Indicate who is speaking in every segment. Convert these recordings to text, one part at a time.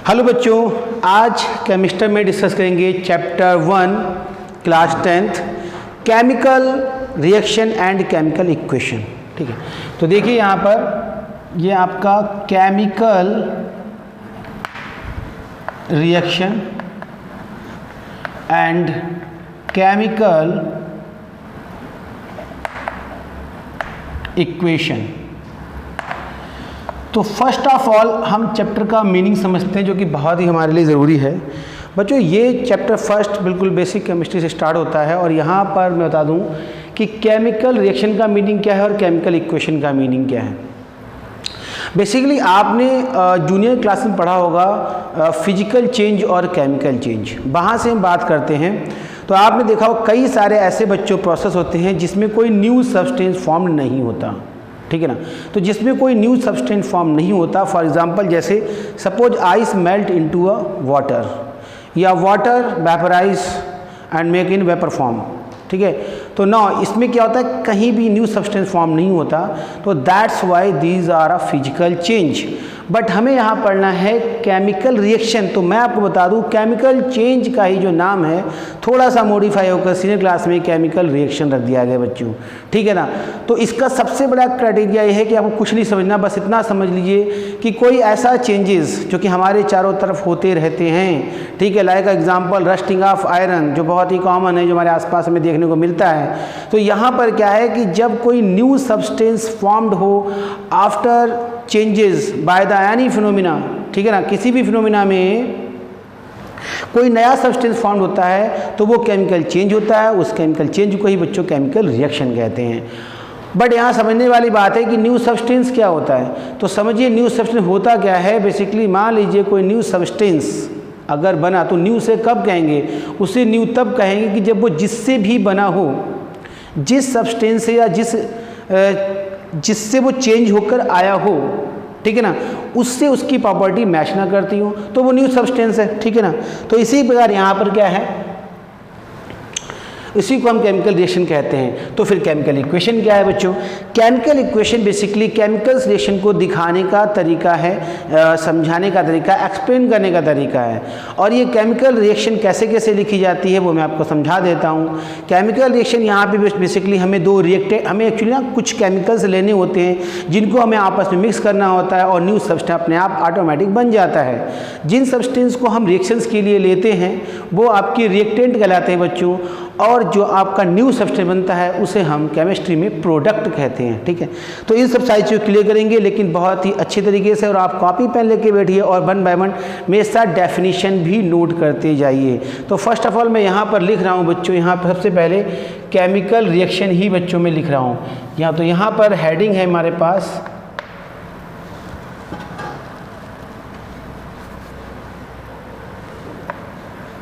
Speaker 1: Hello बच्चों, आज chemistry में डिस्कस करेंगे chapter 1 class 10th chemical reaction and chemical equation. ठीक है, तो देखिए यहाँ पर ये आपका chemical reaction and chemical equation. तो फर्स्ट ऑफ ऑल हम चैप्टर का मीनिंग समझते हैं, जो कि बहुत ही हमारे लिए ज़रूरी है। बच्चों, ये चैप्टर फर्स्ट बिल्कुल बेसिक केमिस्ट्री से स्टार्ट होता है और यहाँ पर मैं बता दूँ कि केमिकल रिएक्शन का मीनिंग क्या है और केमिकल इक्वेशन का मीनिंग क्या है। बेसिकली आपने जूनियर क्लास में पढ़ा होगा फिजिकल चेंज और केमिकल चेंज, वहाँ से हम बात करते हैं। तो आपने देखा हो कई सारे ऐसे बच्चों प्रोसेस होते हैं जिसमें कोई न्यू सब्सटेंस फॉर्म नहीं होता, ठीक है ना। तो जिसमें कोई न्यू सब्सटेंस फॉर्म नहीं होता, फॉर एग्जांपल जैसे suppose ice melt into a water या water vaporize and make in vapour form, ठीक है। तो ना इसमें क्या होता है, कहीं भी न्यू सब्सटेंस फॉर्म नहीं होता, तो that's why these are a physical change. But हमें यहाँ पढ़ना है केमिकल रिएक्शन। तो मैं आपको बता दूँ केमिकल चेंज का ही जो नाम है थोड़ा सा मॉडिफाई होकर सीनियर क्लास में केमिकल रिएक्शन रख दिया गया बच्चों, ठीक है ना। तो इसका सबसे बड़ा क्राइटेरिया ये है कि आपको कुछ नहीं समझना, बस इतना समझ लीजिए कि कोई ऐसा चेंजेस जो कि हमारे चारों तरफ होते रहते हैं, ठीक है। Like example rusting of iron, जो बहुत ही कॉमन है, जो हमारे आसपास में देखने को मिलता है। तो यहाँ पर क्या है कि जब कोई न्यू सब्सटेंस फॉर्म्ड हो after changes by the any phenomena, ठीक है ना, किसी भी फिनोमिना में कोई नया सब्सटेंस फॉर्म होता है तो वो केमिकल चेंज होता है। उस केमिकल चेंज को ही बच्चों केमिकल रिएक्शन कहते हैं। बट यहाँ समझने वाली बात है कि न्यू सब्सटेंस क्या होता है। तो समझिए न्यू सब्सटेंस होता क्या है। बेसिकली मान लीजिए कोई न्यू सब्सटेंस अगर बना, तो न्यू से कब कहेंगे, उसे न्यू तब कहेंगे कि जब वो जिससे भी बना हो, जिस सब्सटेंस से या जिससे वो चेंज होकर आया हो, ठीक है ना, उससे उसकी प्रॉपर्टी मैच ना करती हो, तो वो न्यू सब्सटेंस है, ठीक है ना। तो इसी प्रकार यहाँ पर क्या है, इसी को हम केमिकल रिएक्शन कहते हैं। तो फिर केमिकल इक्वेशन क्या है बच्चों। Chemical equation basically chemicals reaction को दिखाने का तरीका है, समझाने का तरीका, एक्सप्लेन करने का तरीका है। और ये केमिकल रिएक्शन कैसे कैसे लिखी जाती है वो मैं आपको समझा देता हूँ। केमिकल रिएक्शन यहाँ पे बेसिकली हमें हमें एक्चुअली ना कुछ केमिकल्स लेने होते हैं जिनको हमें आपस में मिक्स करना होता है और न्यू सब्सटेंस अपने आप ऑटोमेटिक बन जाता है। जिन सब्सटेंस को हम रिएक्शंस के लिए लेते हैं वो आपके रिएक्टेंट कहलाते हैं बच्चों, और जो आपका न्यू सब्सटेंस बनता है उसे हम केमिस्ट्री में प्रोडक्ट कहते हैं, ठीक है। तो इन सब सारी चीज़ क्लियर करेंगे, लेकिन बहुत ही अच्छे तरीके से। और आप कॉपी पेन लेके बैठिए और वन बाय वन मेरे साथ डेफिनेशन भी नोट करते जाइए। तो फर्स्ट ऑफ ऑल मैं यहाँ पर लिख रहा हूँ बच्चों, यहाँ पर सबसे पहले केमिकल रिएक्शन ही बच्चों में लिख रहा हूँ यहाँ। तो यहाँ पर हेडिंग है हमारे पास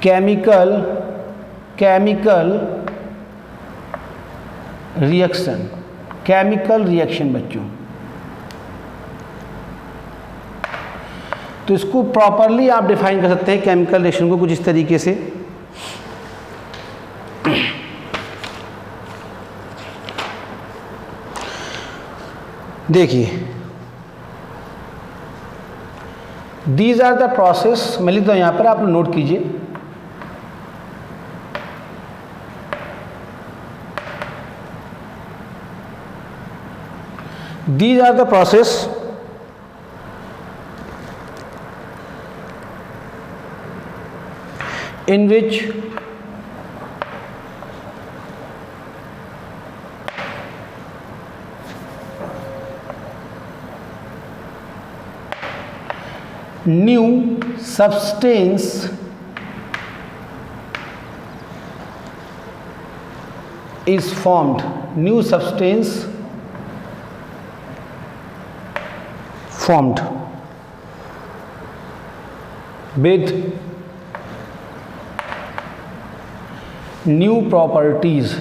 Speaker 1: केमिकल रिएक्शन, केमिकल रिएक्शन बच्चों। तो इसको प्रॉपरली आप डिफाइन कर सकते हैं केमिकल रिएक्शन को कुछ इस तरीके से। देखिए, दीज आर द प्रोसेस, मैं लिखता हूं यहां पर, आप नोट कीजिए। These are the process in which new substance is formed. New substance formed with new properties.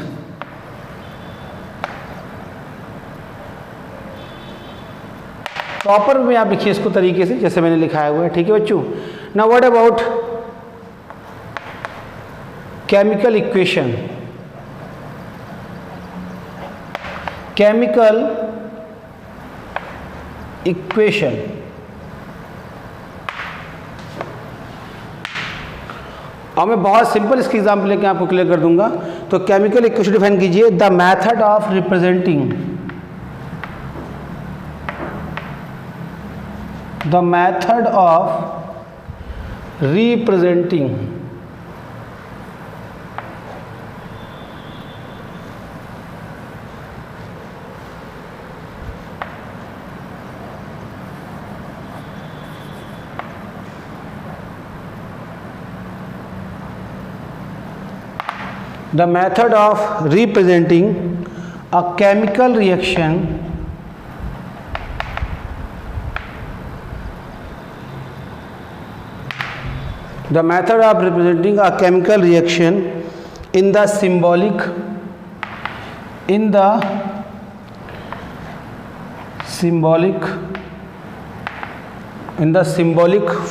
Speaker 1: Proper में आप लिखिए इसको तरीके से जैसे मैंने लिखाया हुआ है, ठीक है बच्चों। Now what about chemical equation. Chemical equation और मैं बहुत सिंपल इसकी एग्जाम्पल लेके आपको क्लियर कर दूंगा। तो केमिकल इक्वेशन डिफाइन कीजिए, the method of representing, the method of representing the method of representing a chemical reaction the method of representing a chemical reaction in the symbolic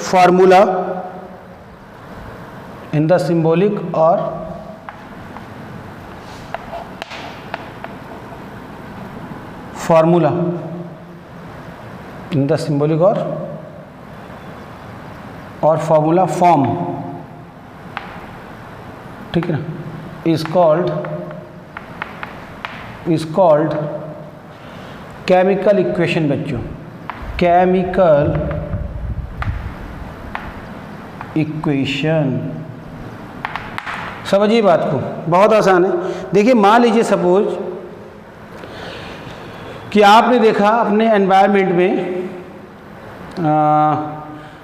Speaker 1: formula, in the symbolic or formula, in the symbolic or formula form, ठीक है ना, is called chemical equation बच्चों, chemical equation। समझिए बात को, बहुत आसान है। देखिए मान लीजिए सपोज कि आपने देखा अपने एनवायरनमेंट में,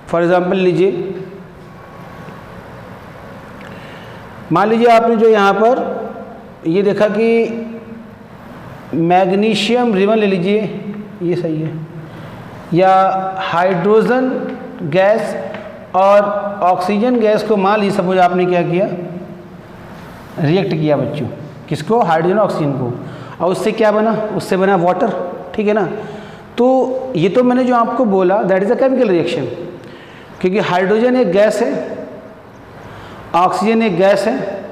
Speaker 1: फॉर एग्ज़ाम्पल लीजिए, मान लीजिए आपने जो यहाँ पर ये देखा कि मैग्नीशियम रिबन ले लीजिए, ये सही है, या हाइड्रोजन गैस और ऑक्सीजन गैस को मान लीजिए सपोज आपने क्या किया, रिएक्ट किया बच्चों, किसको, हाइड्रोजन ऑक्सीजन को, और उससे क्या बना, उससे बना वाटर, ठीक है ना। तो ये तो मैंने जो आपको बोला that is a chemical reaction, क्योंकि हाइड्रोजन एक गैस है, ऑक्सीजन एक गैस है,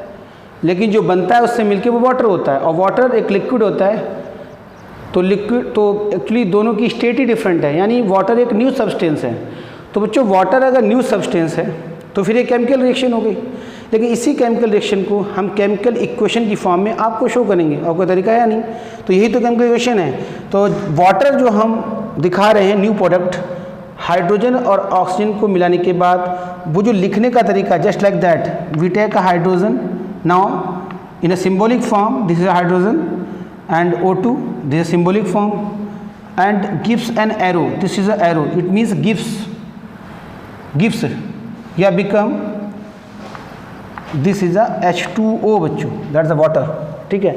Speaker 1: लेकिन जो बनता है उससे मिलके वो वाटर होता है, और वाटर एक लिक्विड होता है। तो लिक्विड तो एक्चुअली दोनों की स्टेट ही डिफरेंट है, यानी वाटर एक न्यू सब्सटेंस है। तो बच्चों वाटर अगर न्यू सब्सटेंस है तो फिर ये केमिकल रिएक्शन हो गई। लेकिन इसी केमिकल रिएक्शन को हम केमिकल इक्वेशन की फॉर्म में आपको शो करेंगे, और कोई तरीका है नहीं। तो यही तो केमिकल इक्वेशन है। तो वाटर जो हम दिखा रहे हैं न्यू प्रोडक्ट, हाइड्रोजन और ऑक्सीजन को मिलाने के बाद वो जो लिखने का तरीका, just like that we take a hydrogen now in a symbolic form, this is a hydrogen and O2, this is symbolic form, and gives an arrow, this is a arrow, it means gives या become, this is a H2O बच्चों, that's a water, ठीक है।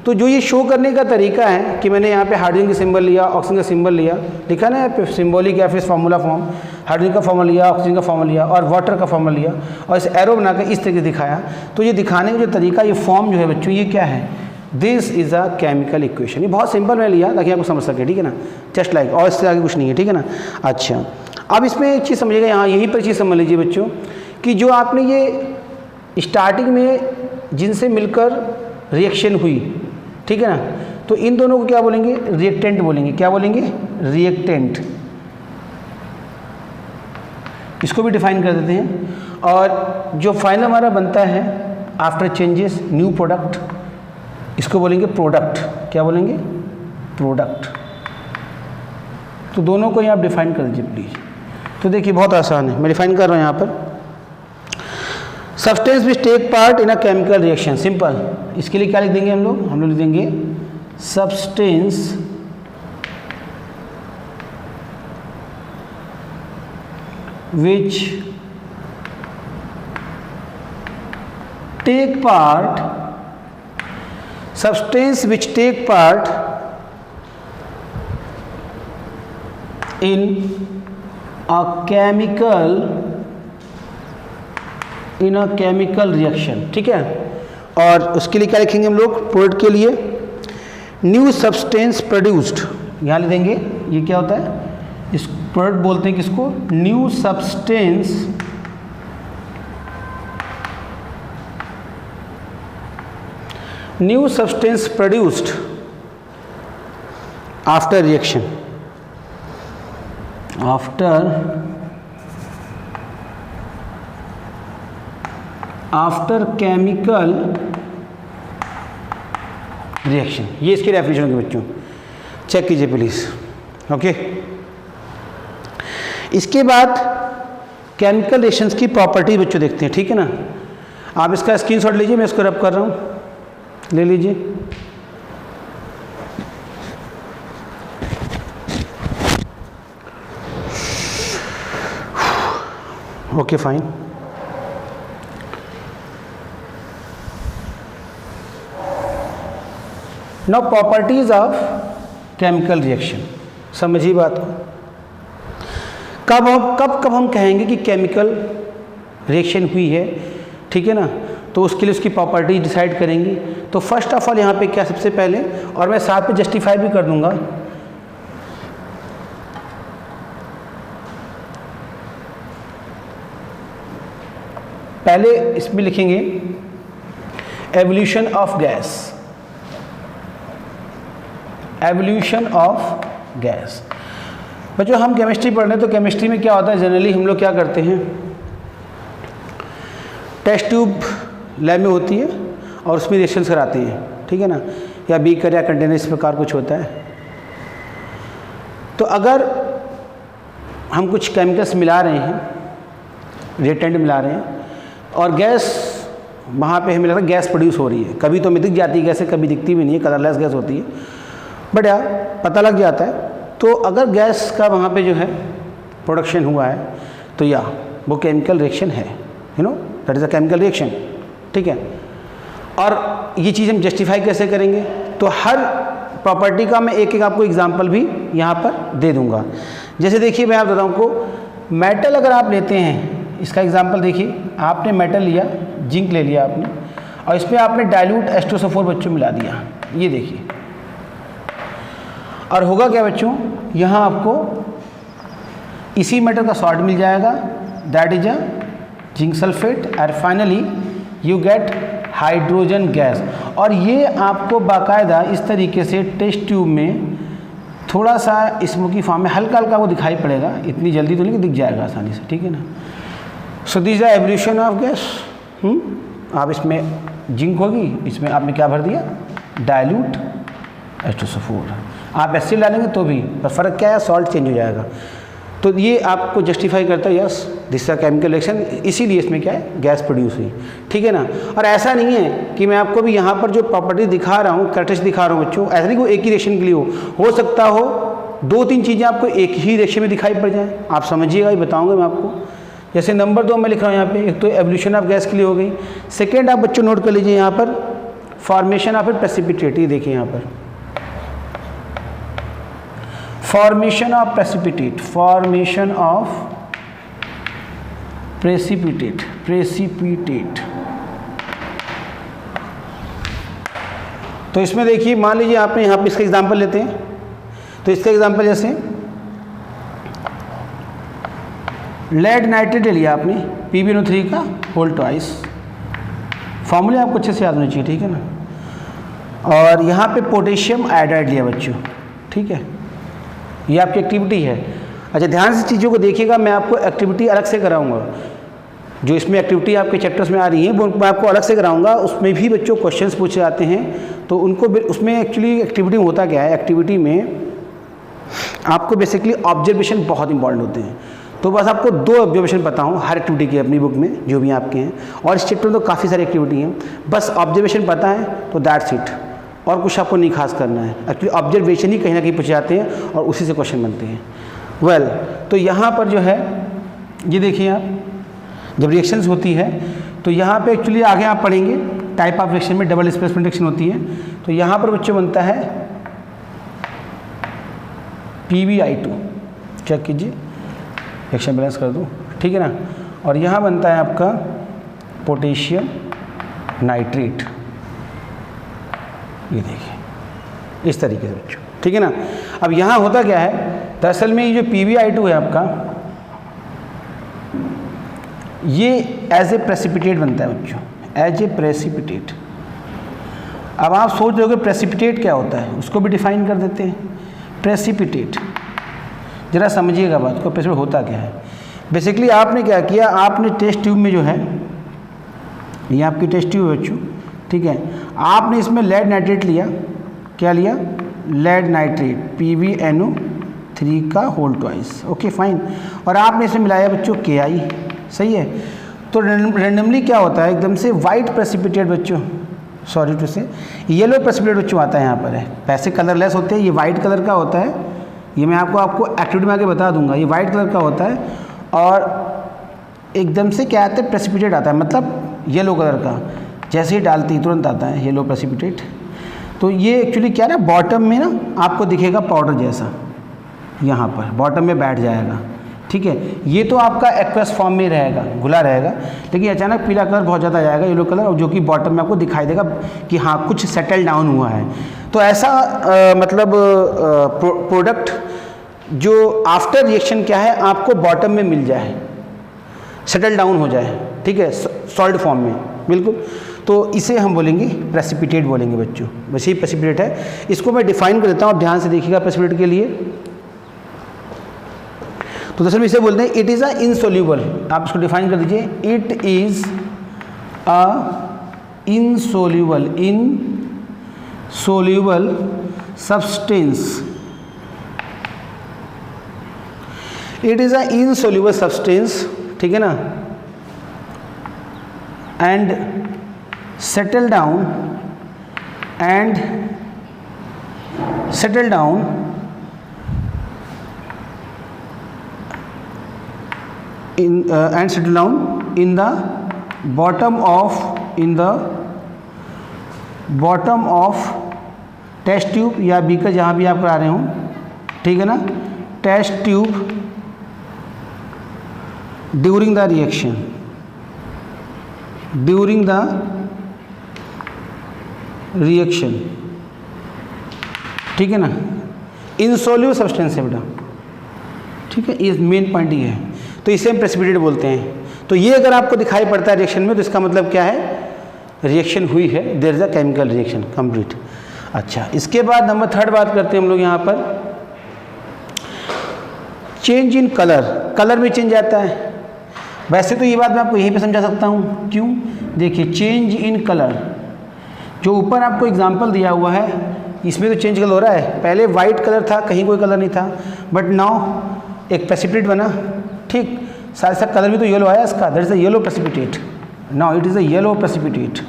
Speaker 1: तो जो ये show करने का तरीका है कि मैंने यहाँ पे हाइड्रोजन का सिंबल लिया, ऑक्सीजन का सिंबल लिया, लिखा ना यहाँ पे सिंबॉलिक या फिर फार्मूला फॉर्म, हाइड्रोजन का फॉर्मूला लिया, ऑक्सीजन का फॉर्मूला लिया और वाटर का फॉर्मूला लिया, और इस एरो बनाकर इस तरीके से दिखाया। तो ये दिखाने का जो तरीका, ये फॉर्म जो है बच्चों, ये क्या है, this is a chemical equation. ये बहुत सिंपल मैंने लिया ताकि आपको समझ सके, ठीक है ना, जस्ट लाइक, और इससे आगे कुछ नहीं है, ठीक है ना। अच्छा, अब इसमें एक चीज़ समझिएगा, यहाँ यहीं पर चीज़ समझ लीजिए बच्चों कि जो आपने ये स्टार्टिंग में जिनसे मिलकर रिएक्शन हुई, ठीक है ना, तो इन दोनों को क्या बोलेंगे, रिएक्टेंट बोलेंगे। क्या बोलेंगे, रिएक्टेंट। इसको भी डिफाइन कर देते हैं। और जो फाइनल हमारा बनता है आफ्टर चेंजेस न्यू प्रोडक्ट, इसको बोलेंगे प्रोडक्ट। क्या बोलेंगे, प्रोडक्ट। तो दोनों को यहाँ आप डिफाइन कर दीजिए प्लीज। तो देखिए बहुत आसान है, मैं डिफाइन कर रहा हूँ यहाँ पर। Substance which take part in a chemical reaction, simple. इसके लिए क्या लिख देंगे हम लोग लिख देंगे substance which take part, substance which take part in a chemical reaction, ठीक है। और उसके लिए क्या लिखेंगे हम लोग, प्रोडक्ट के लिए न्यू सब्सटेंस प्रोड्यूस्ड, यहाँ लिख देंगे। ये क्या होता है, इस प्रोडक्ट बोलते हैं किसको, new substance produced after reaction, after chemical reaction, ये इसकी डेफिनेशन होगी बच्चों, चेक कीजिए प्लीज़। ओके, इसके बाद केमिकल रिएक्शंस की प्रॉपर्टी बच्चों देखते हैं, ठीक है ना। आप इसका स्क्रीनशॉट लीजिए, मैं इसको रब कर रहा हूँ, ले लीजिए। Okay fine, now properties of chemical reaction, समझिए बात को। कब हम कहेंगे कि केमिकल रिएक्शन हुई है, ठीक है ना, तो उसके लिए उसकी प्रॉपर्टी डिसाइड करेंगे। तो फर्स्ट ऑफ ऑल यहाँ पे क्या, सबसे पहले, और मैं साथ में जस्टिफाई भी कर दूंगा, पहले इसमें लिखेंगे evolution of gas, evolution of gas. बच्चों हम केमिस्ट्री पढ़ रहे हैं, तो केमिस्ट्री में क्या होता है, जनरली हम लोग क्या करते हैं, टेस्ट ट्यूब लैब में होती है और उसमें रिएक्शंस कराते हैं, ठीक है ना, या बीकर या कंटेनर इस प्रकार कुछ होता है। तो अगर हम कुछ केमिकल्स मिला रहे हैं, रिएक्टेंट मिला रहे हैं, और गैस वहाँ पे हमें लगता है गैस प्रोड्यूस हो रही है, कभी तो हमें दिख जाती है गैस, कभी दिखती भी नहीं है, कलरलेस गैस होती है, बट यार पता लग जाता है। तो अगर गैस का वहाँ पे जो है प्रोडक्शन हुआ है, तो या वो केमिकल रिएक्शन है, you know, that is a chemical reaction, ठीक है। और ये चीज़ हम जस्टिफाई कैसे करेंगे, तो हर प्रॉपर्टी का मैं एक एक आपको एग्जांपल भी यहाँ पर दे दूँगा। जैसे देखिए, मैं आप बताऊँ को, मेटल अगर आप लेते हैं, इसका एग्जांपल देखिए, आपने मेटल लिया, जिंक ले लिया आपने, और इसमें आपने डाइल्यूट H2SO4 बच्चों मिला दिया, ये देखिए, और होगा क्या बच्चों, यहाँ आपको इसी मेटल का सॉल्ट मिल जाएगा, that is a zinc sulphate, और finally you get hydrogen gas. और ये आपको बाकायदा इस तरीके से टेस्ट ट्यूब में थोड़ा सा स्मोकी फॉर्म में हल्का हल्का वो दिखाई पड़ेगा, इतनी जल्दी तो नहीं दिख जाएगा आसानी से, ठीक है ना। So this the evolution of gas. आप इसमें जिंक होगी, इसमें आपने क्या भर दिया, डाइल्यूट H2SO4, आप एसिड डालेंगे तो भी, पर फ़र्क क्या है, सॉल्ट चेंज हो जाएगा। तो ये आपको जस्टिफाई करता है, yes this is chemical reaction, इसीलिए इसमें क्या है, गैस प्रोड्यूस हुई, ठीक है ना। और ऐसा नहीं है कि मैं आपको भी यहाँ पर जो प्रॉपर्टी दिखा रहा हूँ, कैरेक्टरिस्टिक दिखा रहा हूँ बच्चों, ऐसा नहीं कि एक ही रिएक्शन के लिए हो सकता हो दो तीन चीज़ें आपको एक ही रिएक्शन में दिखाई पड़ जाए, आप समझिएगा, ये बताऊँगा मैं आपको। जैसे नंबर 2 मैं लिख रहा हूँ यहाँ पे, एक तो एवोल्यूशन ऑफ गैस के लिए हो गई। सेकेंड आप बच्चों नोट कर लीजिए यहाँ पर, फॉर्मेशन ऑफ ए प्रेसिपिटेट, ये देखिए यहाँ पर, formation of precipitate, formation of precipitate, precipitate. तो इसमें देखिए, मान लीजिए आपने यहाँ पे इसका एग्जांपल लेते हैं, तो इसका एग्जांपल जैसे लेड नाइट्रेट ले लिया आपने, PbNO3 का होल ट्वाइस, फॉर्मूले आपको अच्छे से याद होने चाहिए, ठीक है ना। और यहाँ पे पोटेशियम आयोडाइड लिया बच्चों, ठीक है, ये आपकी एक्टिविटी है। अच्छा ध्यान से चीज़ों को देखिएगा, मैं आपको एक्टिविटी अलग से कराऊंगा, जो इसमें एक्टिविटी आपके चैप्टर्स में आ रही है वो मैं आपको अलग से कराऊंगा। उसमें भी बच्चों क्वेश्चंस पूछे जाते हैं, तो उनको उसमें एक्चुअली एक्टिविटी में होता क्या है, एक्टिविटी में आपको बेसिकली ऑब्जर्वेशन बहुत इंपॉर्टेंट होते हैं। तो बस आपको 2 ऑब्जर्वेशन बताऊँ हर एक्टिविटी की अपनी बुक में, जो भी आपके हैं, और इस चैप्टर में तो काफ़ी सारी एक्टिविटी हैं, बस ऑब्जर्वेशन पता है तो दैट्स इट, और कुछ आपको नहीं खास करना है। एक्चुअली ऑब्जर्वेशन ही कहीं ना कहीं पूछे जाते हैं और उसी से क्वेश्चन बनते हैं। वेल तो यहाँ पर जो है, ये देखिए आप, जब रिएक्शंस होती है तो यहाँ पे एक्चुअली आगे आप पढ़ेंगे टाइप ऑफ रिएक्शन में डबल डिस्प्लेसमेंट रिएक्शन होती है। तो यहाँ पर बच्चों बनता है PbI2, चेक कीजिए, रिएक्शन बैलेंस कर दूँ, ठीक है ना। और यहाँ बनता है आपका पोटेशियम नाइट्रेट, ये देखिए इस तरीके से बच्चों, ठीक है ना। अब यहाँ होता क्या है, दरअसल में ये जो PbI2 है आपका, ये एज ए प्रेसिपिटेट बनता है बच्चों, एज ए प्रेसिपिटेट। अब आप सोच रहे हो कि प्रेसिपिटेट क्या होता है, उसको भी डिफाइन कर देते हैं। प्रेसिपिटेट ज़रा समझिएगा बात को, प्रेसिपिटेट होता क्या है। बेसिकली आपने क्या किया, आपने टेस्ट ट्यूब में जो है ये आपकी टेस्ट ट्यूब है बच्चों, ठीक है। आपने इसमें लेड नाइट्रेट लिया, क्या लिया, लेड नाइट्रेट PbNO3 का होल ट्वाइस, ओके फाइन, और आपने इसमें मिलाया बच्चों KI, सही है। तो रेंडमली क्या होता है, एकदम से वाइट प्रेसिपिटेट बच्चों, सॉरी टू से येलो प्रेसिपिटेट बच्चों आता है यहाँ पर है, पैसे कलरलेस होते हैं, ये वाइट कलर का होता है, ये मैं आपको एक्टिविटी में आके बता दूंगा, ये वाइट कलर का होता है और एकदम से क्या आता है, प्रेसिपिटेट आता है, मतलब येलो कलर का, जैसे ही डालते ही तुरंत आता है येलो प्रेसिपिटेट। तो ये एक्चुअली क्या ना, बॉटम में ना आपको दिखेगा पाउडर जैसा, यहाँ पर बॉटम में बैठ जाएगा, ठीक है। ये तो आपका एक्वस फॉर्म में रहेगा, घुला रहेगा, लेकिन अचानक पीला कलर बहुत ज़्यादा जाएगा, येलो कलर, और जो कि बॉटम में आपको दिखाई देगा कि हाँ कुछ सेटल डाउन हुआ है। तो ऐसा मतलब प्रोडक्ट जो आफ्टर रिएक्शन क्या है आपको बॉटम में मिल जाए, सेटल डाउन हो जाए, ठीक है, सॉलिड फॉर्म में, बिल्कुल। तो इसे हम बोलेंगे प्रेसिपिटेट बोलेंगे बच्चों, वैसे ही प्रेसिपिटेट है। इसको मैं डिफाइन कर देता हूँ, ध्यान से देखिएगा प्रेसिपिटेट के लिए। तो दरअसल इसे बोलते हैं इट इज़ अ इनसोल्यूबल, आप इसको डिफाइन कर दीजिए, it is a insoluble substance, it is a insoluble substance, ठीक है ना, and settle down in the bottom of test tube या बीकर, जहाँ भी आप करा रहे हो, ठीक है ना, test tube during the reaction, ठीक है ना, इनसोल्यूबल सब्सटेंस है बेटा, ठीक है, ये मेन पॉइंट ये है। तो इसे हम प्रेसिपिटेट बोलते हैं। तो ये अगर आपको दिखाई पड़ता है रिएक्शन में, तो इसका मतलब क्या है, रिएक्शन हुई है, there is a chemical reaction complete. अच्छा, इसके बाद नंबर 3 बात करते हैं हम लोग यहाँ पर, चेंज इन कलर में चेंज आता है। वैसे तो ये बात मैं आपको यहीं पे समझा सकता हूँ, क्यों, देखिए चेंज इन कलर, जो ऊपर आपको एग्जांपल दिया हुआ है इसमें तो चेंज कलर हो रहा है, पहले वाइट कलर था, कहीं कोई कलर नहीं था, बट नाउ एक प्रेसिपिटेट बना, ठीक, साथ साथ कलर भी तो येलो आया इसका, that is a yellow precipitate, now it is a yellow precipitate.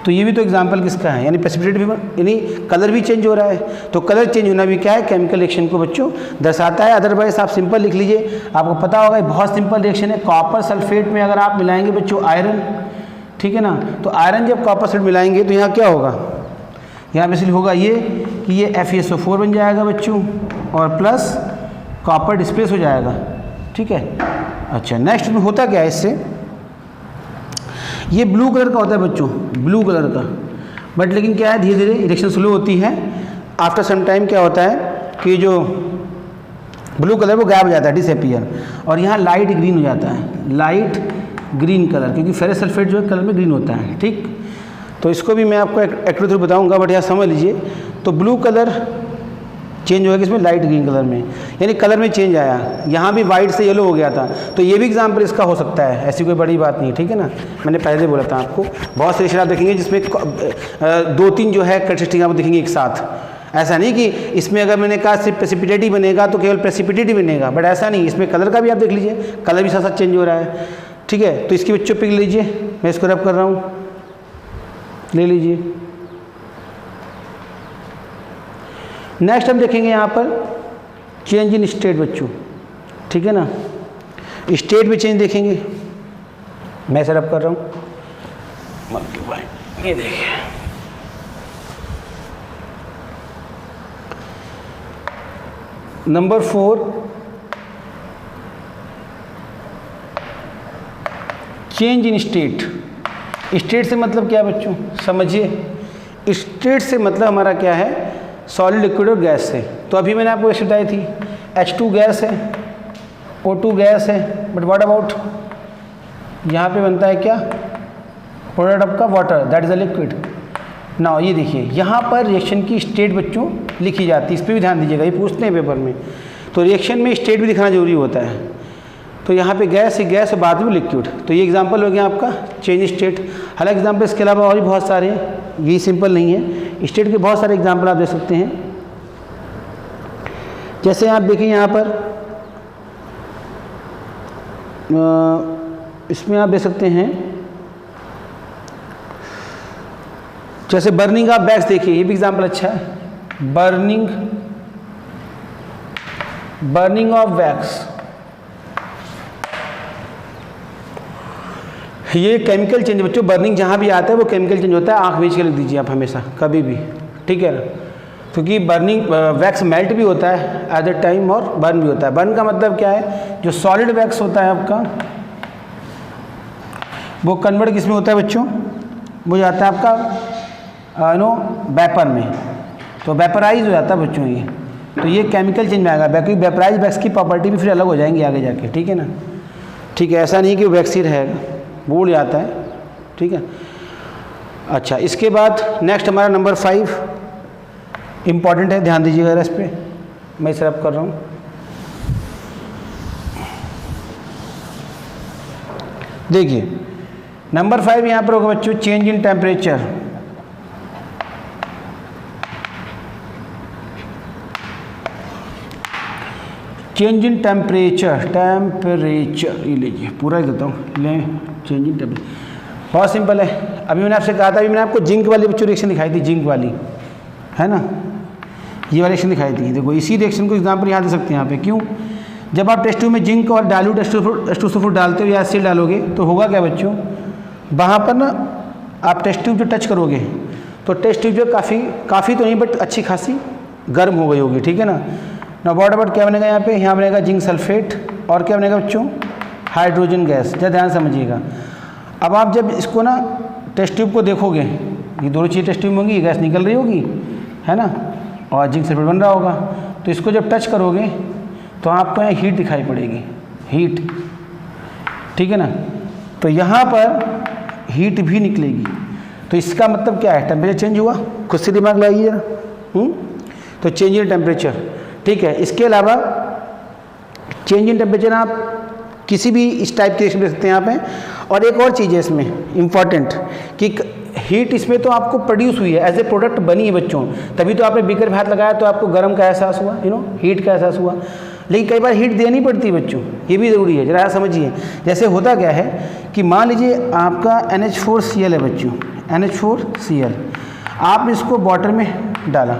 Speaker 1: तो ये भी तो एग्जांपल किसका है, यानी प्रेसिपिटेट भी, यानी कलर भी चेंज हो रहा है। तो कलर चेंज होना भी क्या है, केमिकल रिएक्शन को बच्चों दर्शाता है। अदरवाइज आप सिंपल लिख लीजिए, आपको पता होगा बहुत सिंपल रिएक्शन है। कॉपर सल्फेट में अगर आप मिलाएंगे बच्चों आयरन, ठीक है ना, तो आयरन जब कॉपर सल्फेट मिलाएंगे तो यहाँ क्या होगा, यहाँ बेसिकली होगा ये कि ये FeSO4 बन जाएगा बच्चों, और प्लस कॉपर डिस्प्लेस हो जाएगा, ठीक है। अच्छा, नेक्स्ट में होता क्या है इससे, ये ब्लू कलर का होता है बच्चों, ब्लू कलर का, बट लेकिन क्या है, धीरे धीरे रिएक्शन स्लो होती है। आफ्टर सम टाइम क्या होता है कि जो ब्लू कलर वो गायब हो जाता है, डिसअपीयर, और यहाँ लाइट ग्रीन हो जाता है, लाइट ग्रीन कलर, क्योंकि फेरस सल्फेट जो है कलर में ग्रीन होता है, ठीक। तो इसको भी मैं आपको एक्टिव थ्रू बताऊंगा, बट यहाँ समझ लीजिए। तो ब्लू कलर चेंज होगा किसमें, लाइट ग्रीन कलर में, यानी कलर में चेंज आया, यहाँ भी वाइट से येलो हो गया था। तो ये भी एग्जांपल इसका हो सकता है, ऐसी कोई बड़ी बात नहीं, ठीक है ना। मैंने पहले बोला था आपको, बहुत से रिएक्शन आप देखेंगे जिसमें 2-3 जो है कैरेक्टरिस्टिक आप देखेंगे एक साथ। ऐसा नहीं कि इसमें अगर मैंने कहा सिर्फ प्रेसिपिटेट ही बनेगा तो केवल प्रेसिपिटेट ही बनेगा, बट ऐसा नहीं, इसमें कलर का भी आप देख लीजिए, कलर भी साथ साथ चेंज हो रहा है, ठीक है। तो इसकी बच्चों पिक लीजिए, मैं इसको रब कर रहा हूँ, ले लीजिए। नेक्स्ट हम देखेंगे यहाँ पर चेंज इन स्टेट बच्चों, ठीक है ना, स्टेट में चेंज देखेंगे, मैं इसे रब कर रहा हूँ, ये देखिए, number 4 change in state. State से मतलब क्या है बच्चों, समझिए। स्टेट से मतलब हमारा क्या है, सॉलिड, लिक्विड और गैस से। तो अभी मैंने आपको ये बताई थी, H2 गैस है, O2 गैस है, बट व्हाट अबाउट, यहाँ पे बनता है क्या, प्रोडक्ट ऑफ का water, that is a liquid. Now ये देखिए, यहाँ पर रिएक्शन की स्टेट बच्चों लिखी जाती है, इस पर भी ध्यान दीजिएगा, ये पूछते हैं पेपर में। तो रिएक्शन में स्टेट भी दिखाना जरूरी होता है। तो यहाँ पे गैस ही गैस और बाद में लिक्विड। तो ये एग्जांपल हो गया आपका चेंज स्टेट। हालांकि एग्जांपल इसके अलावा और भी बहुत सारे हैं, यही सिंपल नहीं है, स्टेट के बहुत सारे एग्जांपल आप दे सकते हैं। जैसे आप देखिए यहाँ पर इसमें आप दे सकते हैं, जैसे बर्निंग ऑफ वैक्स, देखिए ये भी एग्जांपल अच्छा है। बर्निंग ऑफ वैक्स, ये केमिकल चेंज बच्चों, बर्निंग जहाँ भी आता है वो केमिकल चेंज होता है। आँख बीच के लिख दीजिए आप हमेशा कभी भी, ठीक है, क्योंकि बर्निंग वैक्स मेल्ट भी होता है एट द टाइम और बर्न भी होता है। बर्न का मतलब क्या है, जो सॉलिड वैक्स होता है आपका वो कन्वर्ट किस में होता है बच्चों, वो जाता है आपका वेपर में, तो वेपराइज हो जाता है बच्चों ये। तो ये केमिकल चेंज में आएगा, क्योंकि वेपराइज वैक्स की प्रॉपर्टी भी फिर अलग हो जाएंगी आगे जाके, ठीक है ना। ठीक है, ऐसा नहीं कि वैक्स ही रहेगा, भूल जाता है, ठीक है। अच्छा, इसके बाद नेक्स्ट हमारा नंबर 5 इम्पॉर्टेंट है, ध्यान दीजिएगा इस पर, मैं इसे रब कर रहा हूँ। देखिए नंबर 5 यहाँ पर होगा बच्चों change in temperature. Change in temperature, ये लीजिए पूरा ही देता हूँ, ले चेंज इन टेम्परेचर, बहुत सिंपल है। अभी मैंने आपसे कहा था, अभी मैंने आपको जिंक वाली बच्चों रिएक्शन दिखाई थी, जिंक वाली है ना, ये वाली रिएक्शन दिखाई थी। देखो इसी रिएक्शन को एग्जाम्पल यहाँ दे सकते हैं यहाँ पे। क्यों, जब आप टेस्ट ट्यूब में जिंक और डाइल्यूट H2SO4 डालते हो या एसिड डालोगे तो होगा क्या बच्चों, वहाँ पर ना आप टेस्ट ट्यूब जो टच करोगे तो टेस्ट ट्यूब जो काफ़ी तो नहीं बट अच्छी खासी गर्म हो गई होगी, ठीक है ना। व्हाट अबाउट क्या बनेगा यहाँ पे, यहाँ बनेगा जिंक सल्फेट और क्या बनेगा बच्चों, हाइड्रोजन गैस। जरा ध्यान समझिएगा। अब आप जब इसको ना टेस्ट ट्यूब को देखोगे, ये दोनों चीज़ें टेस्ट ट्यूब में होंगी, ये गैस निकल रही होगी है ना, और जिंक सल्फेट बन रहा होगा। तो इसको जब टच करोगे तो आपको यहाँ हीट दिखाई पड़ेगी, हीट, ठीक है ना। तो यहाँ पर हीट भी निकलेगी, तो इसका मतलब क्या है, टेम्परेचर चेंज हुआ। खुद से दिमाग लगाइए जरा। तो चेंज इन टेम्परेचर, ठीक है। इसके अलावा चेंज इन टेम्परेचर आप किसी भी इस टाइप की रिएक्शन देख सकते हैं यहाँ पे। और एक और चीज़ है इसमें इम्पॉर्टेंट कि हीट इसमें तो आपको प्रोड्यूस हुई है, एज ए प्रोडक्ट बनी है बच्चों, तभी तो आपने बीकर में हाथ लगाया तो आपको गर्म का एहसास हुआ, हीट का एहसास हुआ। लेकिन कई बार हीट देनी पड़ती है बच्चों, ये भी ज़रूरी है, जरा समझिए। जैसे होता क्या है कि मान लीजिए आपका NH4Cl है बच्चों, NH4Cl, आपने इसको वाटर में डाला,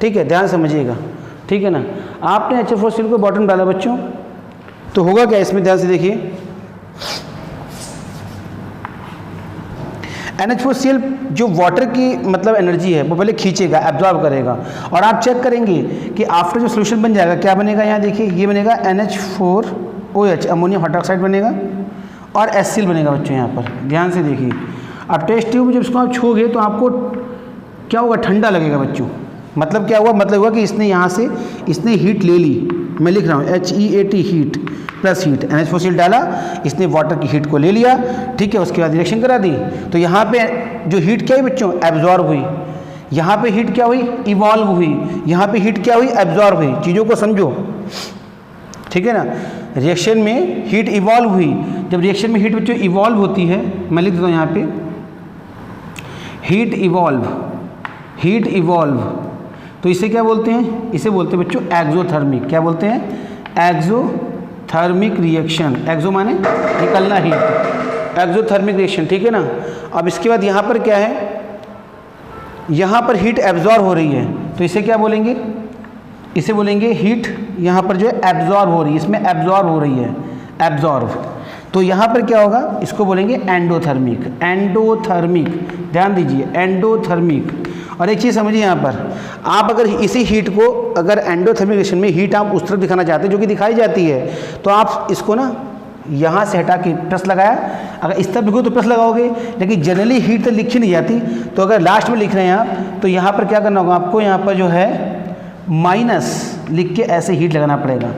Speaker 1: ठीक है, ध्यान समझिएगा, ठीक है ना। आपने NH4Cl को वाटर में डाला बच्चों, तो होगा क्या इसमें, ध्यान से देखिए। NH4Cl जो वाटर की मतलब एनर्जी है वो पहले खींचेगा, एब्जॉर्ब करेगा, और आप चेक करेंगे कि आफ्टर जो सोल्यूशन बन जाएगा क्या बनेगा, यहाँ देखिए ये बनेगा NH4OH, अमोनियम हाइड्रोक्साइड बनेगा, और HCl बनेगा बच्चों यहाँ पर, ध्यान से देखिए। अब टेस्ट ट्यूब में जब इसको आप छूओगे तो आपको क्या होगा, ठंडा लगेगा बच्चों। मतलब क्या हुआ, मतलब हुआ कि इसने यहाँ से इसने हीट ले ली, मैं लिख रहा हूँ HEAT, heat plus heat, NH4Cl डाला, इसने वाटर की हीट को ले लिया, ठीक है, उसके बाद रिएक्शन करा दी। तो यहाँ पे जो हीट क्या हुई बच्चों, एब्जॉर्ब हुई। यहाँ पे हीट क्या हुई, इवॉल्व हुई। यहाँ पे हीट क्या हुई, एब्जॉर्ब हुई। चीज़ों को समझो, ठीक है ना। रिएक्शन में हीट इवॉल्व हुई। जब रिएक्शन में हीट बच्चों इवॉल्व होती है, मैं लिख देता हूँ यहाँ पे हीट इवॉल्व, तो इसे क्या बोलते हैं, इसे बोलते हैं बच्चों एक्सोथर्मिक। क्या बोलते हैं, एक्सोथर्मिक रिएक्शन। एक्सो माने निकलना, हीट, एक्सोथर्मिक रिएक्शन, ठीक है ना। अब इसके बाद यहाँ पर क्या है, यहाँ पर हीट एब्जॉर्ब हो रही है, तो इसे क्या बोलेंगे, इसे बोलेंगे हीट यहाँ पर जो है एब्जॉर्ब हो रही है, इसमें एब्जॉर्ब हो रही है, एब्जॉर्ब। तो यहाँ पर क्या होगा, इसको बोलेंगे एंडोथर्मिक, एंडोथर्मिक, ध्यान दीजिए, एंडोथर्मिक। और एक चीज़ समझिए, यहाँ पर आप अगर इसी हीट को अगर एंडोथर्मिक रिएक्शन में हीट आप उस तरफ दिखाना चाहते हैं जो कि दिखाई जाती है, तो आप इसको ना यहाँ से हटा के प्लस लगाया, अगर इस तरफ लिखो तो प्लस लगाओगे, लेकिन जनरली हीट तो लिखी नहीं जाती। तो अगर लास्ट में लिख रहे हैं आप, तो यहाँ पर क्या करना होगा आपको, यहाँ पर जो है माइनस लिख के ऐसे हीट लगाना पड़ेगा।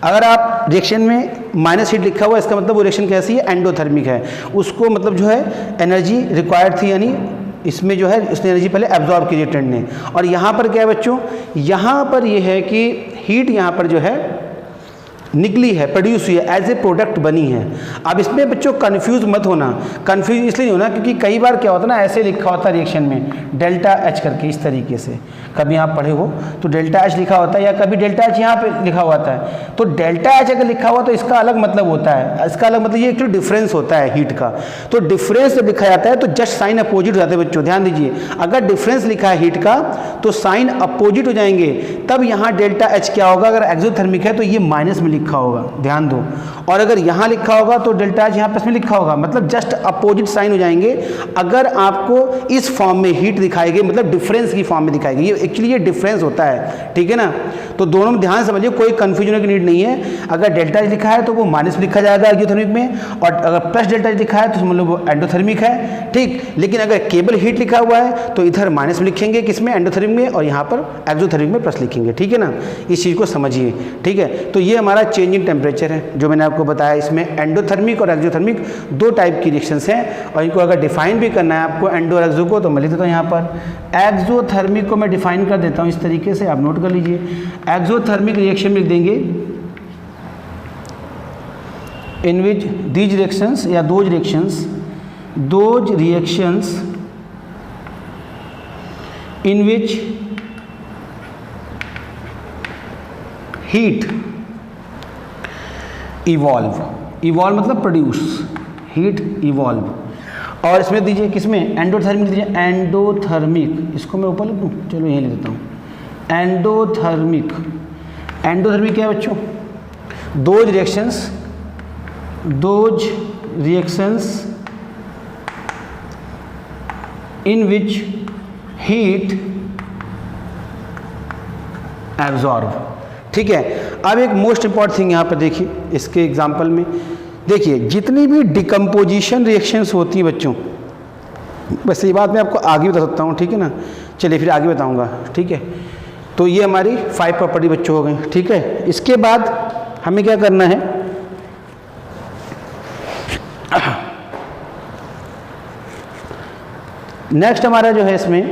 Speaker 1: अगर आप रिएक्शन में माइनस हीट लिखा हुआ, इसका मतलब वो रिएक्शन कैसी है, एंडोथर्मिक है। उसको मतलब जो है एनर्जी रिक्वायर्ड थी, यानी इसमें जो है उसने एनर्जी पहले एब्जॉर्ब की रिएक्टेंट ने। और यहाँ पर क्या है बच्चों, यहाँ पर ये है कि हीट यहाँ पर जो है निकली है, प्रोड्यूस हुई है, एज ए प्रोडक्ट बनी है। अब इसमें बच्चों कंफ्यूज मत होना, कंफ्यूज इसलिए नहीं होना क्योंकि कई बार क्या होता है ना, ऐसे लिखा होता है रिएक्शन में डेल्टा एच करके इस तरीके से, कभी आप पढ़े हो तो डेल्टा एच लिखा होता है या कभी डेल्टा एच यहाँ पे लिखा होता है। तो डेल्टा एच अगर लिखा हुआ तो इसका अलग मतलब होता है, इसका अलग मतलब ये एक्चुअली डिफरेंस होता है हीट का। तो डिफरेंस जब लिखा जाता है तो जस्ट साइन अपोजिट हो जाते हैं बच्चों, ध्यान दीजिए। अगर डिफरेंस लिखा है हीट का तो साइन अपोजिट हो जाएंगे, तब यहाँ डेल्टा एच क्या होगा, अगर एक्सोथर्मिक है तो ये माइनस में लिखा होगा, ध्यान दो। और अगर यहाँ लिखा होगा तो डेल्टा एच यहाँ प्लस में लिखा होगा, मतलब जस्ट अपोजिट साइन हो जाएंगे। अगर आपको इस फॉर्म में हीट दिखाई गई, मतलब डिफरेंस की फॉर्म में दिखाई गई, ये एक्चुअली ये डिफरेंस होता है, ठीक है ना। तो दोनों में ध्यान समझिए, कोई कंफ्यूजन की नीड नहीं है। अगर डेल्टा एच लिखा है तो वो माइनस लिखा जाएगा एक्सोथर्मिक में, और अगर प्लस डेल्टा एच लिखा है तो समझ लो वो एंडोथर्मिक है, ठीक। लेकिन अगर केवल हीट लिखा हुआ है तो इधर माइनस में लिखेंगे, किसमें, एंडोथर्मिक में, और यहाँ पर एक्सोथर्मिक में प्लस लिखेंगे, ठीक है ना। इस चीज़ को समझिए, ठीक है। तो ये हमारा चेंज इन टेम्परेचर है जो मैंने आपको बताया। इसमें एंडोथर्मिक और एक्सोथर्मिक दो टाइप की रिएक्शंस हैं, और इनको अगर डिफाइन भी करना है आपको एंडो और एक्सो को, तो मैं लिख देता हूँ यहाँ पर। एक्सोथर्मिक को मैं डिफाइन कर देता हूँ इस तरीके से, आप नोट कर लीजिए। एक्सोथर्मिक रिएक्शन लिख देंगे इन विच दीज रिएक्शंस या those reactions in which heat evolve मतलब प्रोड्यूस, हीट इवॉल्व। और इसमें दीजिए किसमें, एंडोथर्मिक दीजिए, एंडोथर्मिक, इसको मैं ऊपर लिख दूँ, चलो यही लिख देता हूँ। एंडोथर्मिक क्या है बच्चों, those reactions in which heat absorb, ठीक है। अब एक मोस्ट इंपॉर्टेंट थिंग यहाँ पर देखिए, इसके एग्जाम्पल में देखिए, जितनी भी डिकम्पोजिशन रिएक्शंस होती हैं बच्चों, बस ये बात मैं आपको आगे बता सकता हूँ, ठीक है ना। चलिए फिर आगे बताऊँगा, ठीक है। तो ये हमारी 5 प्रॉपर्टी बच्चों हो गई, ठीक है। इसके बाद हमें क्या करना है, नेक्स्ट हमारा जो है इसमें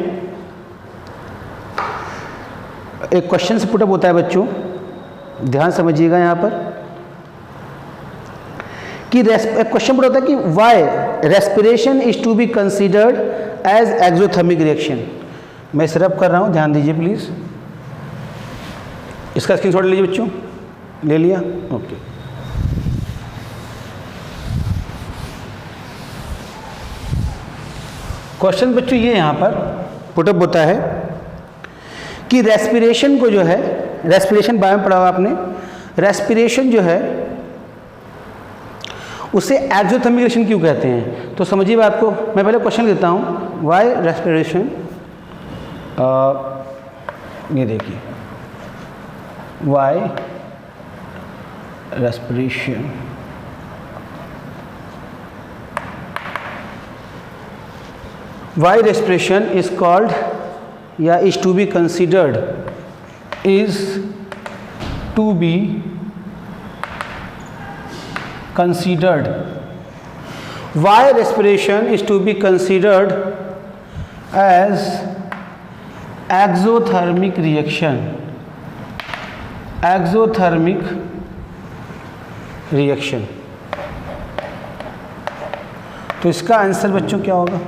Speaker 1: एक क्वेश्चन से पुटअप होता है बच्चों, ध्यान समझिएगा यहाँ पर कि क्वेश्चन पुट होता है कि why respiration is to be considered as exothermic reaction. मैं सिर्फ कर रहा हूँ, ध्यान दीजिए प्लीज। इसका स्क्रीनशॉट ले लीजिए बच्चों, ले लिया, ओके। क्वेश्चन बच्चों ये यहाँ पर पुटअप होता है कि रेस्पिरेशन को जो है, रेस्पिरेशन बारे में पढ़ा हुआ आपने, रेस्पिरेशन जो है उसे एक्सोथर्मिक रिएक्शन क्यों कहते हैं। तो समझिए बात को, मैं पहले क्वेश्चन देता हूँ, वाई रेस्पिरेशन, ये देखिए, वाई रेस्पिरेशन is called या is to be considered why respiration is to be considered as exothermic reaction। तो इसका आंसर बच्चों क्या होगा,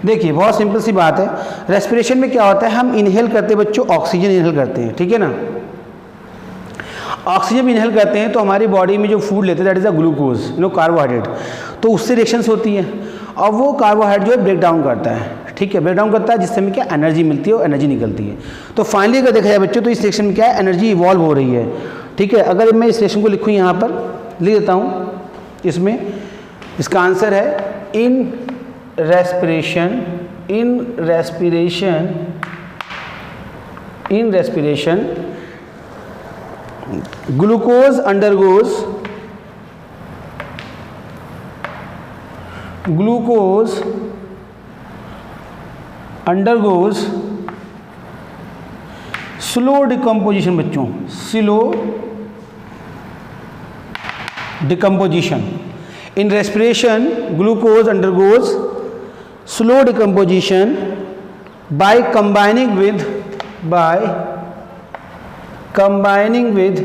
Speaker 1: देखिए बहुत सिंपल सी बात है। रेस्पिरेशन में क्या होता है, हम इनहेल करते हैं बच्चों, ऑक्सीजन इनहेल करते हैं, ठीक है ना। ऑक्सीजन इनहेल करते हैं तो हमारी बॉडी में जो फूड लेते हैं that is a glucose, carbohydrate, तो उससे रिएक्शंस होती हैं और वो कार्बोहाइड्रेट जो है ब्रेक डाउन करता है, ठीक है, ब्रेक डाउन करता है, जिससे हमें क्या एनर्जी मिलती है और एनर्जी निकलती है। तो फाइनली अगर देखा जाए बच्चों तो इस रिएक्शन में क्या है, एनर्जी इवॉल्व हो रही है, ठीक है। अगर मैं इस रिएक्शन को लिखूँ यहाँ पर, लिख देता हूँ इसमें, इसका आंसर है इन respiration glucose undergoes slow decomposition बच्चों, slow decomposition। in respiration glucose undergoes slow decomposition by combining with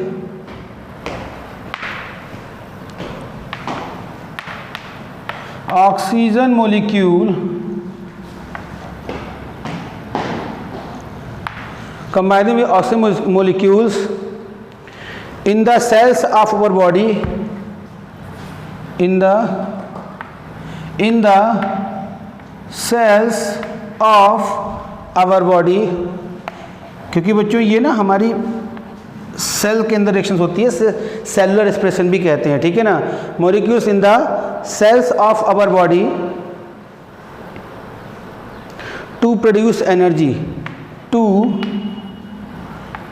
Speaker 1: oxygen molecule combining with oxygen molecules in the cells of our body, in the cells of our body, क्योंकि बच्चों ये ना हमारी cell के अंदर reactions होती है, cellular expression भी कहते हैं, ठीक है ना। Molecules in the cells of our body to produce energy, to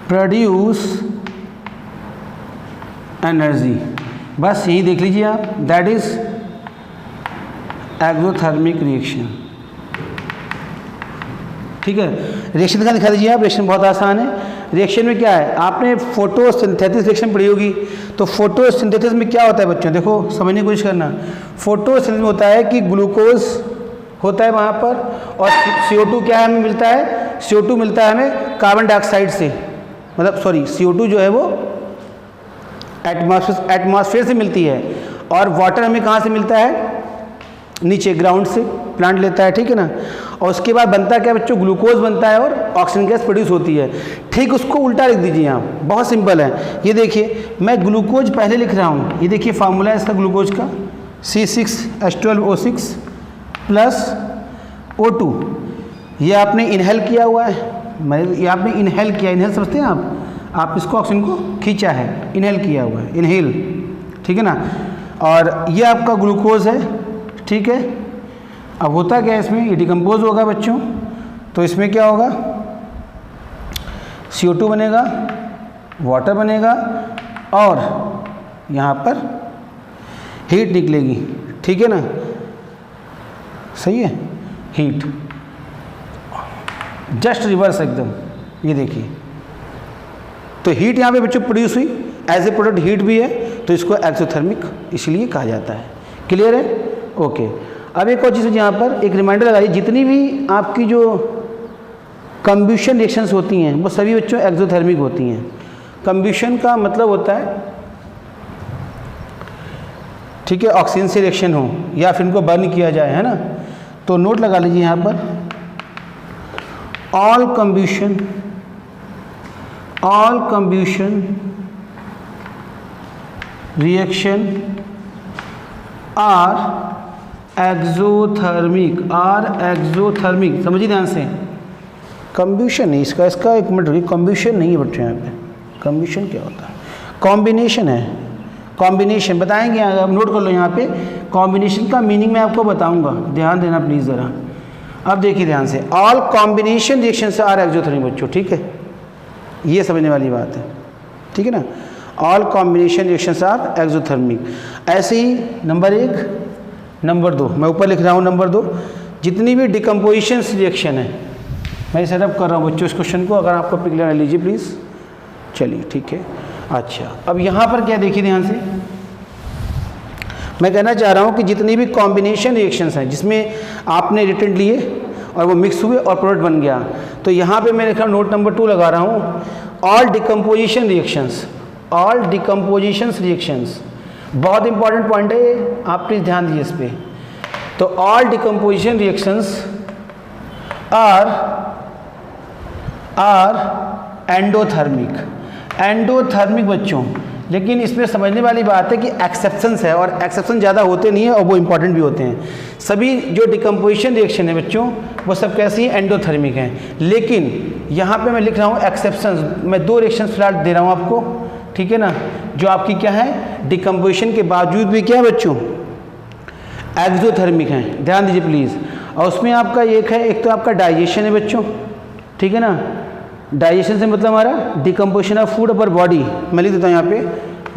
Speaker 1: produce energy, बस यही देख लीजिए आप, दैट इज एक्सोथर्मिक रिएक्शन। ठीक है, रिएक्शन दिखा दीजिए आप। रिएक्शन बहुत आसान है। रिएक्शन में क्या है, आपने फोटोसिंथेसिस रिएक्शन पढ़ी होगी, तो फोटोसिंथेसिस में क्या होता है बच्चों, देखो समझने की कोशिश करना। फोटोसिंथेसिस में होता है कि ग्लूकोज होता है वहाँ पर, और CO2 क्या है हमें मिलता है, CO2 मिलता है हमें कार्बन डाइऑक्साइड से, मतलब सॉरी CO2 जो है वो एटमॉस्फेयर से मिलती है, और वाटर हमें कहाँ से मिलता है, नीचे ग्राउंड से प्लांट लेता है, ठीक है ना। और उसके बाद बनता है क्या बच्चों, ग्लूकोज बनता है और ऑक्सीजन गैस प्रोड्यूस होती है। ठीक उसको उल्टा लिख दीजिए आप, बहुत सिंपल है। ये देखिए मैं ग्लूकोज पहले लिख रहा हूँ, ये देखिए फार्मूला है इसका ग्लूकोज का, C6H12O6 प्लस O2। ये आपने इनहेल किया हुआ है, ये आपने इनहेल किया, इनहेल समझते हैं आप इसको ऑक्सीजन को खींचा है, इनहेल किया हुआ है, इनहेल, ठीक है ना। और ये आपका ग्लूकोज है, ठीक है। अब होता क्या है इसमें, ये डिकम्पोज होगा बच्चों, तो इसमें क्या होगा, CO2 बनेगा, वाटर बनेगा, और यहाँ पर हीट निकलेगी, ठीक है ना, सही है, हीट, जस्ट रिवर्स एकदम, ये देखिए। तो हीट यहाँ पे बच्चों प्रोड्यूस हुई, एज ए प्रोडक्ट हीट भी है, तो इसको एक्सोथर्मिक इसलिए कहा जाता है। क्लियर है, ओके। अब एक और चीज़ यहाँ पर एक रिमाइंडर लगाइए, जितनी भी आपकी जो कंब्यूशन रिएक्शंस होती हैं वो सभी बच्चों एक्सोथर्मिक होती हैं। कंब्यूशन का मतलब होता है, ठीक है, ऑक्सीजन से रिएक्शन हो या फिर इनको बर्न किया जाए, है ना। तो नोट लगा लीजिए यहाँ पर, ऑल कंब्यूशन रिएक्शन आर एक्सोथर्मिक, समझिए ध्यान से। कंब्यूशन नहीं, इसका एक मिनट रुकिए, कंब्यूशन नहीं है बच्चों यहाँ पे। कंब्यूशन क्या होता है, कॉम्बिनेशन है, कॉम्बिनेशन बताएंगे, आप नोट कर लो यहाँ पे। कॉम्बिनेशन का मीनिंग मैं आपको बताऊंगा, ध्यान देना प्लीज़ ज़रा। अब देखिए ध्यान से, all combination reactions are exothermic बच्चों, ठीक है, ये समझने वाली बात है, ठीक है ना। All combination reactions are exothermic. ऐसे ही नंबर 1, नंबर 2, मैं ऊपर लिख रहा हूँ नंबर 2, जितनी भी डिकम्पोजिशन रिएक्शन है, मैं सेटअप कर रहा हूँ बच्चों इस क्वेश्चन को, अगर आपको पिक लेना लीजिए प्लीज़। चलिए ठीक है, अच्छा अब यहाँ पर क्या देखिए ध्यान से, मैं कहना चाह रहा हूँ कि जितनी भी कॉम्बिनेशन रिएक्शंस हैं जिसमें आपने रिएक्टेंट लिए और वो मिक्स हुए और प्रोडक्ट बन गया, तो यहाँ पे मैं लिखा नोट नंबर 2 लगा रहा हूँ, all decomposition reactions, all decomposition reactions, बहुत इंपॉर्टेंट पॉइंट है ये, आप प्लीज़ ध्यान दीजिए इस पर। तो all decomposition reactions are endothermic बच्चों। लेकिन इसमें समझने वाली बात है कि एक्सेप्शंस है, और एक्सेप्शन ज़्यादा होते नहीं है और वो इंपॉर्टेंट भी होते हैं। सभी जो डिकम्पोजिशन रिएक्शन है बच्चों वो सब कैसी हैं, एंडोथर्मिक हैं। लेकिन यहाँ पे मैं लिख रहा हूँ एक्सेप्शंस, मैं 2 रिएक्शंस फिलहाल दे रहा हूँ आपको, ठीक है ना, जो आपकी क्या है, डिकम्पोजिशन के बावजूद भी क्या है बच्चों, एक्सोथर्मिक हैं, ध्यान दीजिए प्लीज़। और उसमें आपका एक है, एक तो आपका डाइजेशन है बच्चों, ठीक है ना। डाइजेशन से मतलब हमारा decomposition of food upper body, मैं लिख देता हूँ यहाँ पे।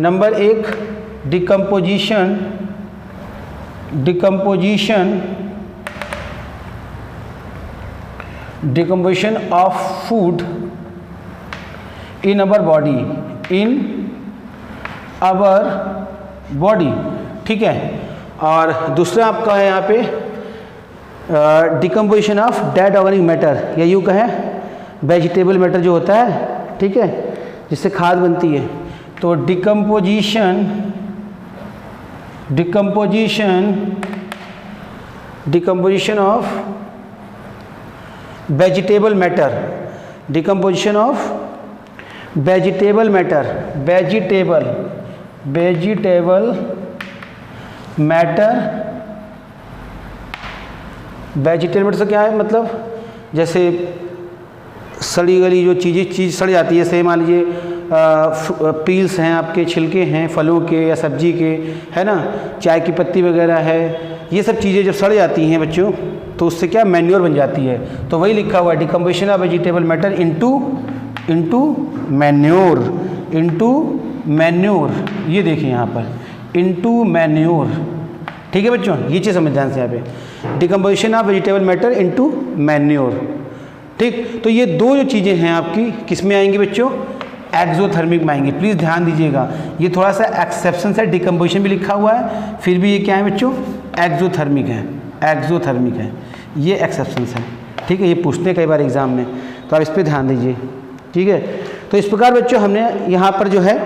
Speaker 1: Number 1 decomposition of food in our body, ठीक है। और दूसरा आपका है यहाँ पे decomposition of dead organic matter, या यूँ कहें वेजिटेबल मैटर जो होता है, ठीक है, जिससे खाद बनती है। तो decomposition decomposition of vegetable matter, decomposition of vegetable matter, vegetable matter, vegetable matter से क्या है मतलब, जैसे सड़ी गली जो चीज़ सड़ जाती है, जैसे मान लीजिए पील्स हैं, आपके छिलके हैं फलों के या सब्जी के, है ना, चाय की पत्ती वगैरह है, ये सब चीज़ें जब सड़ जाती हैं बच्चों तो उससे क्या मैन्योर बन जाती है। तो वही लिखा हुआ है decomposition of vegetable matter into manure, ये देखिए यहाँ पर इनटू मैन्योर। ठीक है बच्चों, ये चीज़ समझ ध्यान से यहाँ पे, decomposition of vegetable matter into manure. ठीक, तो ये दो जो चीज़ें हैं आपकी किस में आएंगी बच्चों, एक्सोथर्मिक में आएंगे। प्लीज़ ध्यान दीजिएगा, ये थोड़ा सा एक्सेप्शन है, डिकम्पोजिशन भी लिखा हुआ है, फिर भी ये क्या है बच्चों, एक्सोथर्मिक है, ये एक्सेप्शन है। ठीक है, ये पूछते हैं कई बार एग्जाम में, तो आप इस पर ध्यान दीजिए। ठीक है, तो इस प्रकार बच्चों हमने यहाँ पर जो है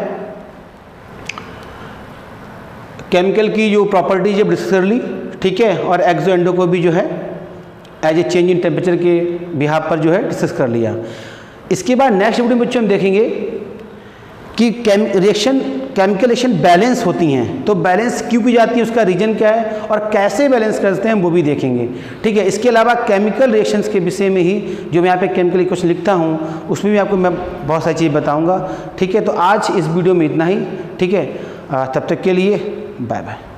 Speaker 1: केमिकल की जो प्रॉपर्टीज है डिस्कस कर ली। ठीक है, और एक्सो एंडो को भी जो है as a change in temperature के बिहाफ पर जो है डिस्कस कर लिया। इसके बाद नेक्स्ट वीडियो में बच्चों हम देखेंगे कि केमिकल रिएक्शन बैलेंस होती हैं, तो बैलेंस क्यों की जाती है, उसका रीजन क्या है और कैसे बैलेंस करते हैं वो भी देखेंगे। ठीक है, इसके अलावा केमिकल रिएक्शंस के विषय में ही जो मैं यहाँ पे केमिकल इक्वेशन लिखता हूँ उसमें भी आपको मैं बहुत सारी चीज़ बताऊँगा। ठीक है, तो आज इस वीडियो में इतना ही। ठीक है, तब तक के लिए बाय बाय।